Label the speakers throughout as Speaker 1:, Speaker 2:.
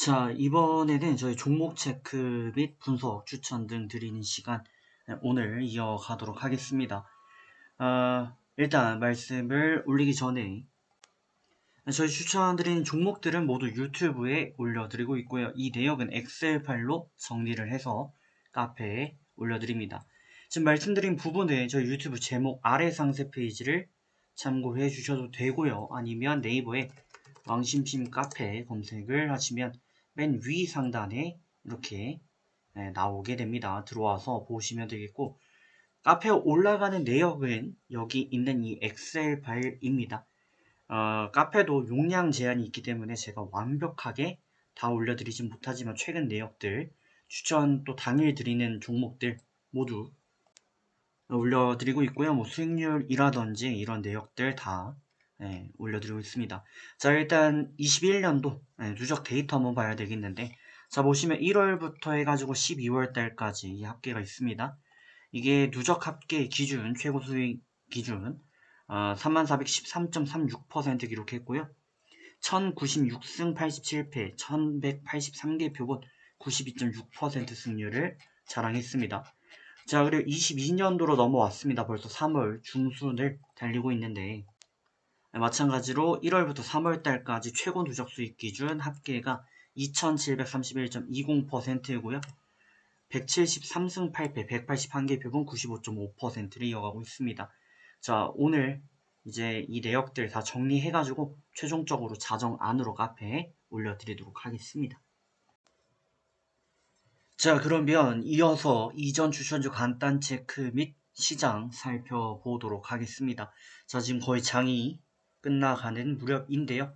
Speaker 1: 자, 이번에는 저희 종목 체크 및 분석 추천 등 드리는 시간 오늘 이어가도록 하겠습니다. 일단 말씀을 올리기 전에 저희 추천드리는 종목들은 모두 유튜브에 올려드리고 있고요. 이 내역은 엑셀 파일로 정리를 해서 카페에 올려드립니다. 지금 말씀드린 부분은 저희 유튜브 제목 아래 상세 페이지를 참고해 주셔도 되고요. 아니면 네이버에 왕심심 카페 검색을 하시면 맨 위 상단에 이렇게 나오게 됩니다. 들어와서 보시면 되겠고, 카페에 올라가는 내역은 여기 있는 이 엑셀 파일입니다. 카페도 용량 제한이 있기 때문에 제가 완벽하게 다 올려드리진 못하지만 최근 내역들, 추천 또 당일 드리는 종목들 모두 올려드리고 있고요. 뭐 수익률이라든지 이런 내역들 다 올려드리고 있습니다. 자, 일단 21년도 누적 데이터 한번 봐야 되겠는데, 자, 보시면 1월부터 해가지고 12월 달까지 이 합계가 있습니다. 이게 누적 합계 기준, 최고 수익 기준 3413.36% 기록했고요. 1096승 87패, 1183개 표본 92.6% 승률을 자랑했습니다. 자, 그리고 22년도로 넘어왔습니다. 벌써 3월 중순을 달리고 있는데, 마찬가지로 1월부터 3월달까지 최고 누적 수익 기준 합계가 2731.20%이고요. 173승 8패, 181개 표본 95.5%를 이어가고 있습니다. 자, 오늘 이제 이 내역들 다 정리해가지고 최종적으로 자정 안으로 카페에 올려드리도록 하겠습니다. 자, 그러면 이어서 이전 추천주 간단 체크 및 시장 살펴보도록 하겠습니다. 자, 지금 거의 장이 끝나가는 무렵인데요.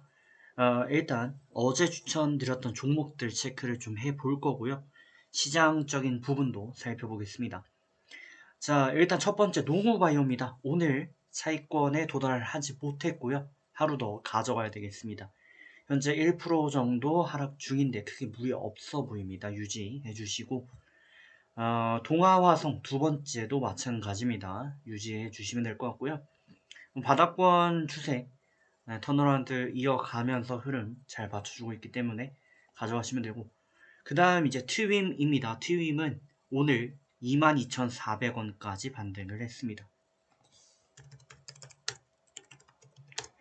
Speaker 1: 일단 어제 추천드렸던 종목들 체크를 좀 해볼 거고요. 시장적인 부분도 살펴보겠습니다. 자, 일단 첫 번째 농후바이오입니다. 오늘 차익권에 도달하지 못했고요. 하루 더 가져가야 되겠습니다. 현재 1% 정도 하락 중인데 크게 무리 없어 보입니다. 유지해 주시고, 동아화성 두 번째도 마찬가지입니다. 유지해 주시면 될 것 같고요. 바닥권 추세 턴어라운드 이어가면서 흐름 잘 받쳐주고 있기 때문에 가져가시면 되고, 그 다음 이제 트윈입니다. 트윈은 오늘 22,400원까지 반등을 했습니다.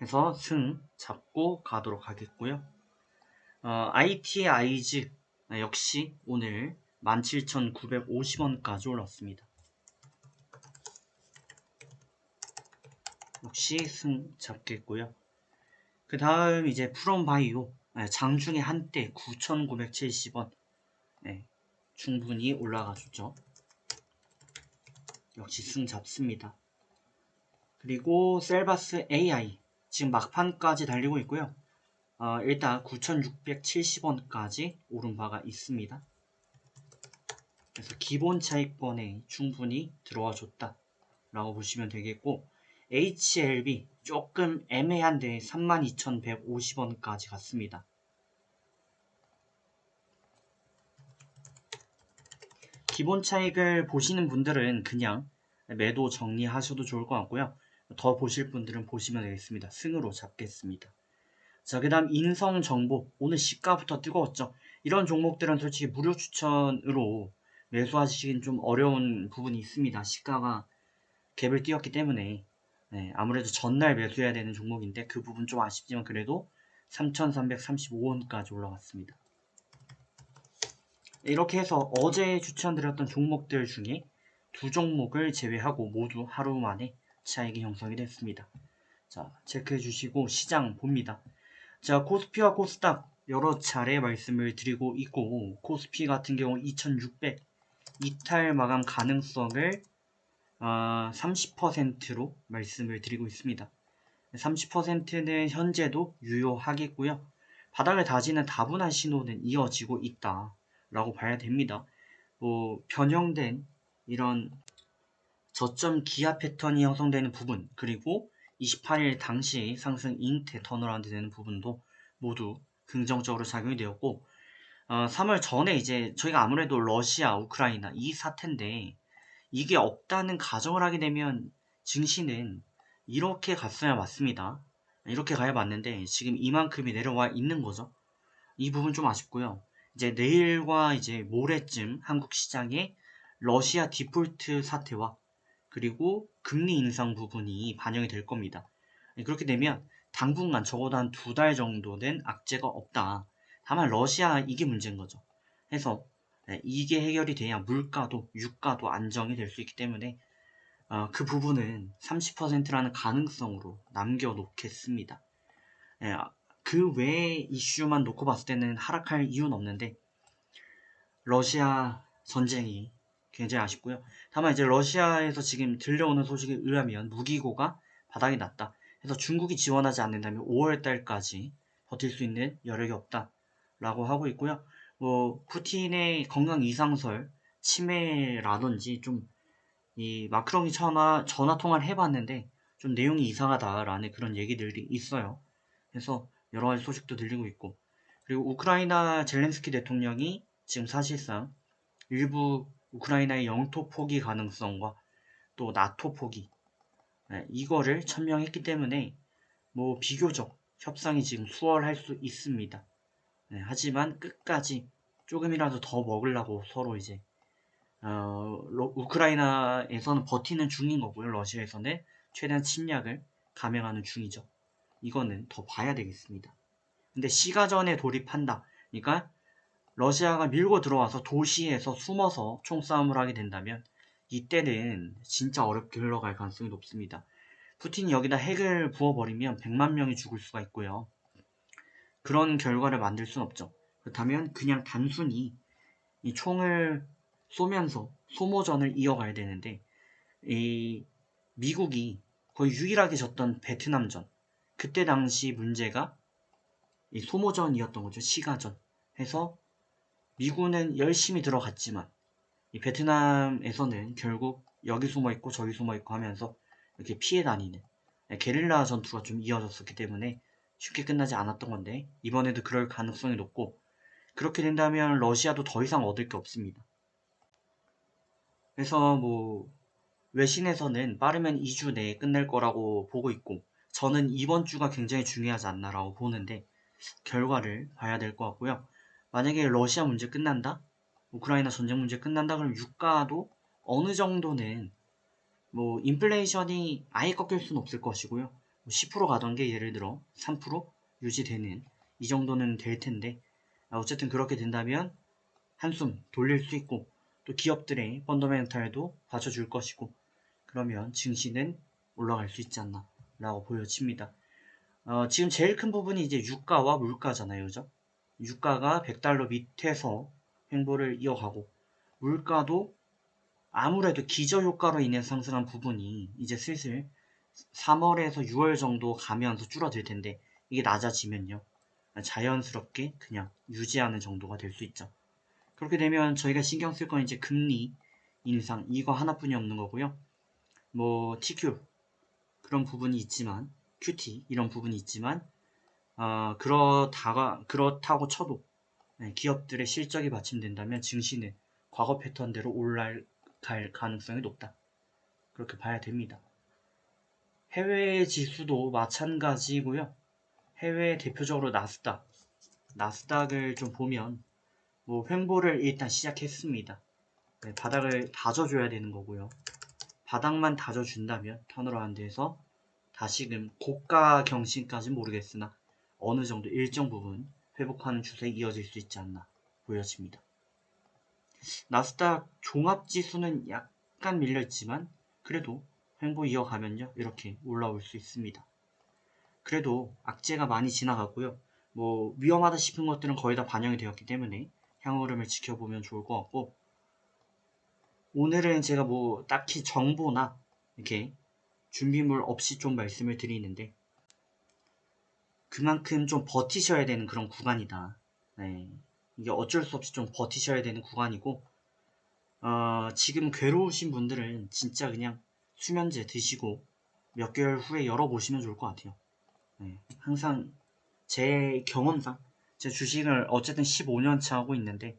Speaker 1: 해서 승 잡고 가도록 하겠고요. ITI즈 역시 오늘 17,950원까지 올랐습니다. 역시 승 잡겠고요. 그 다음 이제 프롬바이오 장중에 한때 9,970원 충분히 올라가줬죠. 역시 승 잡습니다. 그리고 셀바스 AI 지금 막판까지 달리고 있고요. 일단 9,670원까지 오른 바가 있습니다. 그래서 기본 차익권에 충분히 들어와 줬다 라고 보시면 되겠고, HLB 조금 애매한데 32,150원까지 갔습니다. 기본 차익을 보시는 분들은 그냥 매도 정리하셔도 좋을 것 같고요. 더 보실 분들은 보시면 되겠습니다. 승으로 잡겠습니다. 자, 그 다음 인성정보. 오늘 시가부터 뜨거웠죠. 이런 종목들은 솔직히 무료 추천으로 매수하시긴 좀 어려운 부분이 있습니다. 시가가 갭을 띄웠기 때문에 아무래도 전날 매수해야 되는 종목인데 그 부분 좀 아쉽지만 그래도 3,335원까지 올라갔습니다. 이렇게 해서 어제 추천드렸던 종목들 중에 두 종목을 제외하고 모두 하루 만에 차익이 형성이 됐습니다. 자, 체크해 주시고 시장 봅니다. 자, 코스피와 코스닥 여러 차례 말씀을 드리고 있고, 코스피 같은 경우 2600 이탈 마감 가능성을 30%로 말씀을 드리고 있습니다. 30%는 현재도 유효하겠고요. 바닥을 다지는 다분한 신호는 이어지고 있다 라고 봐야 됩니다. 변형된 이런 저점 기아 패턴이 형성되는 부분, 그리고 28일 당시 상승 잉태 턴어라운드 되는 부분도 모두 긍정적으로 작용이 되었고, 3월 전에 이제 저희가 아무래도 러시아, 우크라이나 이 사태인데 이게 없다는 가정을 하게 되면 증시는 이렇게 갔어야 맞습니다. 이렇게 가야 맞는데 지금 이만큼이 내려와 있는 거죠. 이 부분 좀 아쉽고요. 이제 내일과 이제 모레쯤 한국 시장에 러시아 디폴트 사태와 그리고 금리 인상 부분이 반영이 될 겁니다. 그렇게 되면 당분간 적어도 한 2달 정도는 악재가 없다. 다만 러시아 이게 문제인 거죠. 해서 이게 해결이 돼야 물가도 유가도 안정이 될 수 있기 때문에 그 부분은 30%라는 가능성으로 남겨놓겠습니다. 예, 그 외의 이슈만 놓고 봤을 때는 하락할 이유는 없는데 러시아 전쟁이 굉장히 아쉽고요. 다만 이제 러시아에서 지금 들려오는 소식에 의하면 무기고가 바닥이 났다. 그래서 중국이 지원하지 않는다면 5월 달까지 버틸 수 있는 여력이 없다라고 하고 있고요. 뭐 푸틴의 건강 이상설 치매라든지 좀 이 마크롱이 전화 통화를 해봤는데 좀 내용이 이상하다라는 그런 얘기들이 있어요. 그래서 여러 가지 소식도 들리고 있고 그리고 우크라이나 젤렌스키 대통령이 지금 사실상 일부 우크라이나의 영토 포기 가능성과 또 나토 포기 이거를 천명했기 때문에 뭐 비교적 협상이 지금 수월할 수 있습니다. 하지만 끝까지 조금이라도 더 먹으려고 서로 이제 우크라이나에서는 버티는 중인 거고요. 러시아에서는 최대한 침략을 감행하는 중이죠. 이거는 더 봐야 되겠습니다. 근데 시가전에 돌입한다. 그러니까 러시아가 밀고 들어와서 도시에서 숨어서 총싸움을 하게 된다면 이때는 진짜 어렵게 흘러갈 가능성이 높습니다. 푸틴이 여기다 핵을 부어버리면 100만 명이 죽을 수가 있고요. 그런 결과를 만들 순 없죠. 그렇다면 그냥 단순히 이 총을 쏘면서 소모전을 이어가야 되는데 이 미국이 거의 유일하게 졌던 베트남전 그때 당시 문제가 이 소모전이었던 거죠. 시가전 해서 미군은 열심히 들어갔지만 이 베트남에서는 결국 여기 숨어있고 저기 숨어있고 하면서 이렇게 피해 다니는 게릴라 전투가 좀 이어졌었기 때문에 쉽게 끝나지 않았던 건데 이번에도 그럴 가능성이 높고 그렇게 된다면 러시아도 더 이상 얻을 게 없습니다. 그래서 뭐 외신에서는 빠르면 2주 내에 끝낼 거라고 보고 있고 저는 이번 주가 굉장히 중요하지 않나라고 보는데 결과를 봐야 될 것 같고요. 만약에 러시아 문제 끝난다? 우크라이나 전쟁 문제 끝난다? 그럼 유가도 어느 정도는 뭐 인플레이션이 아예 꺾일 수는 없을 것이고요. 10% 가던 게 예를 들어 3% 유지되는 이 정도는 될 텐데 어쨌든 그렇게 된다면 한숨 돌릴 수 있고 또 기업들의 펀더멘탈도 받쳐줄 것이고 그러면 증시는 올라갈 수 있지 않나 라고 보여집니다. 지금 제일 큰 부분이 이제 유가와 물가잖아요. 그죠? 유가가 100달러 밑에서 횡보를 이어가고 물가도 아무래도 기저효과로 인해 상승한 부분이 이제 슬슬 3월에서 6월 정도 가면서 줄어들 텐데 이게 낮아지면요. 자연스럽게 그냥 유지하는 정도가 될 수 있죠. 그렇게 되면 저희가 신경 쓸 건 이제 금리 인상 이거 하나뿐이 없는 거고요. 뭐 TQ 그런 부분이 있지만 QT 이런 부분이 있지만 그렇다고 쳐도 기업들의 실적이 받침된다면 증시는 과거 패턴대로 올라갈 가능성이 높다. 그렇게 봐야 됩니다. 해외 지수도 마찬가지고요. 해외 대표적으로 나스닥을 좀 보면 뭐 횡보를 일단 시작했습니다. 바닥을 다져줘야 되는 거고요. 바닥만 다져준다면 턴어라운드에서 다시금 고가 경신까지는 모르겠으나 어느 정도 일정 부분 회복하는 추세에 이어질 수 있지 않나 보여집니다. 나스닥 종합지수는 약간 밀려있지만 그래도 횡보 이어가면요 이렇게 올라올 수 있습니다. 그래도 악재가 많이 지나가고요. 뭐 위험하다 싶은 것들은 거의 다 반영이 되었기 때문에 향후 흐름을 지켜보면 좋을 것 같고 오늘은 제가 뭐 딱히 정보나 이렇게 준비물 없이 좀 말씀을 드리는데 그만큼 좀 버티셔야 되는 그런 구간이다. 네, 이게 어쩔 수 없이 좀 버티셔야 되는 구간이고 지금 괴로우신 분들은 진짜 그냥 수면제 드시고 몇 개월 후에 열어보시면 좋을 것 같아요. 네, 항상 제 경험상 제 주식을 어쨌든 15년차 하고 있는데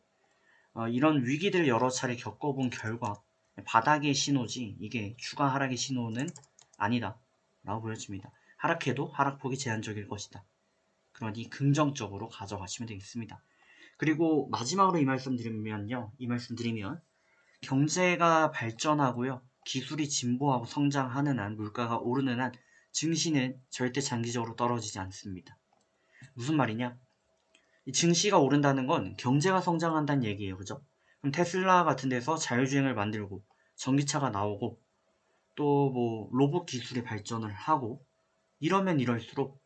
Speaker 1: 이런 위기들을 여러 차례 겪어본 결과 바닥의 신호지 이게 추가 하락의 신호는 아니다 라고 보여집니다. 하락해도 하락폭이 제한적일 것이다. 그러니 긍정적으로 가져가시면 되겠습니다. 그리고 마지막으로 이 말씀 드리면 경제가 발전하고요. 기술이 진보하고 성장하는 한, 물가가 오르는 한 증시는 절대 장기적으로 떨어지지 않습니다. 무슨 말이냐? 이 증시가 오른다는 건 경제가 성장한다는 얘기예요. 그죠? 그럼 테슬라 같은 데서 자율주행을 만들고 전기차가 나오고 또 뭐 로봇 기술이 발전을 하고 이러면 이럴수록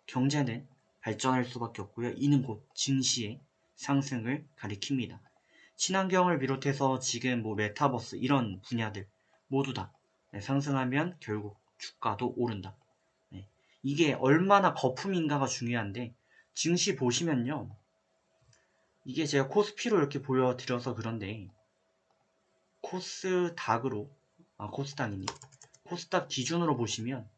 Speaker 1: 경제는 발전할 수밖에 없고요. 이는 곧 증시의 상승을 가리킵니다. 친환경을 비롯해서 지금 뭐 메타버스 이런 분야들 모두 다 상승하면 결국 주가도 오른다. 네. 이게 얼마나 거품인가가 중요한데 증시 보시면요. 이게 제가 코스피로 이렇게 보여드려서 그런데 코스닥이니 코스닥 기준으로 보시면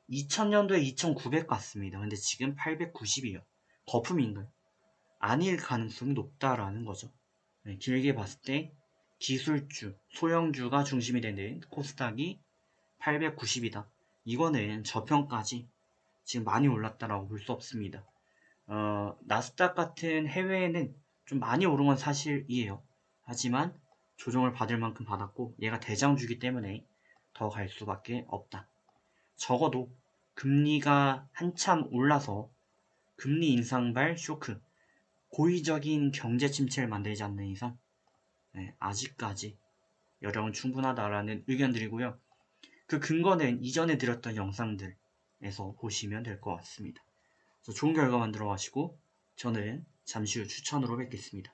Speaker 1: 2000년도에 2900 갔습니다. 근데 지금 890이에요. 거품인가요? 아닐 가능성이 높다라는 거죠. 네, 길게 봤을 때 기술주, 소형주가 중심이 되는 코스닥이 890이다. 이거는 저평가지 지금 많이 올랐다라고 볼 수 없습니다. 나스닥 같은 해외에는 좀 많이 오른 건 사실이에요. 하지만 조정을 받을 만큼 받았고 얘가 대장주기 때문에 더 갈 수밖에 없다. 적어도 금리가 한참 올라서 금리 인상발 쇼크, 고의적인 경제 침체를 만들지 않는 이상 아직까지 여력은 충분하다라는 의견들이고요. 그 근거는 이전에 드렸던 영상들에서 보시면 될 것 같습니다. 그래서 좋은 결과 만들어 가시고 저는 잠시 후 추천으로 뵙겠습니다.